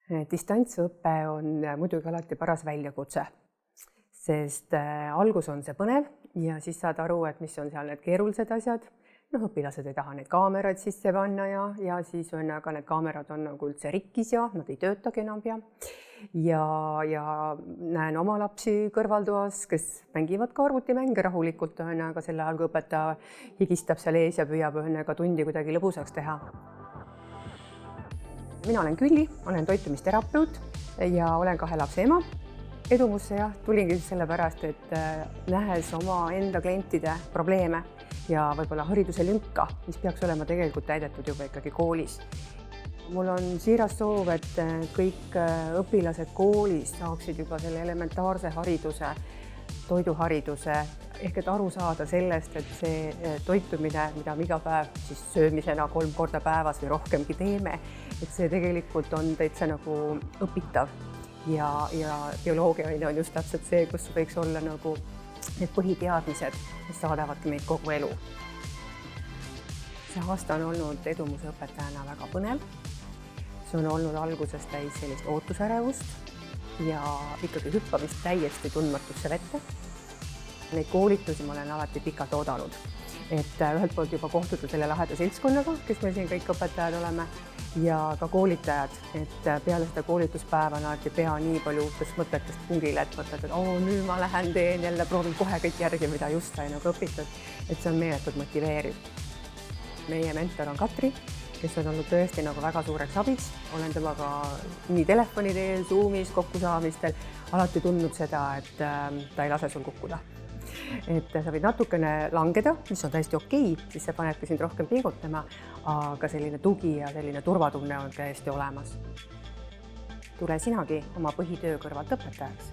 Distantsõpe on muidugi alati paras väljakutse, sest algus on see põnev ja siis saad aru, et mis on seal need keerulised asjad. Õpilased ei taha neid kaameraid sisse panna ja siis on aga need kaamerad on nagu üldse rikkis ja nad ei töötagi enam ja näen oma lapsi kõrvaltoas, kes mängivad ka arvutimänge rahulikult, aga selle ajal, kui õpetaja higistab seal ees ja püüab ka tundi kuidagi lõbusaks teha. Mina olen Külli, olen toitumisterapeut ja olen 2 lapse ema. Edumusse tulingi sellepärast, et nähes oma enda klientide probleeme ja võib-olla hariduse lünka, mis peaks olema tegelikult täidetud juba ikkagi koolis. Mul on siiras soov, et kõik õpilased koolis saaksid juba selle elementaarse hariduse, toiduhariduse, ehk et aru saada sellest, et see toitumine, mida me iga päev siis söömisena 3 korda päevas või rohkemgi teeme, et see tegelikult on täitsa nagu õpitav ja bioloogia on just täpselt see, kus võiks olla nagu need põhiteadmised, mis saadavadki meid kogu elu. See aasta on olnud Edumuse õpetajana väga põnev. See on olnud alguses täis sellist ootusärevust ja ikkagi hüppamist täiesti tundmatusse vette. Neid koolitusi ma olen alati pikalt oodanud, et ühelt poolt juba kohtuda selle laheda seltskonnaga, kes me siin kõik õpetajad oleme, ja ka koolitajad, et peale seda koolituspäeva nad ei pea nii palju uutest mõtetest pungile, et mõtled, et nüüd ma lähen teen jälle, proovin kohe kõik järgi, mida just sai nagu õpitud, et see on meeletult motiveeriv. Meie mentor on Katri, kes on olnud tõesti nagu väga suureks abiks. Olen temaga nii telefoni teel, Zoomis, kokkusaamistel alati tundnud seda, et ta ei lase sul kukkuda. Et sa võid natukene langeda, mis on täiesti okei, siis see panebki sind rohkem pingutama, aga selline tugi ja selline turvatunne on täiesti olemas. Tule sinagi oma põhitöö kõrvalt õpetajaks.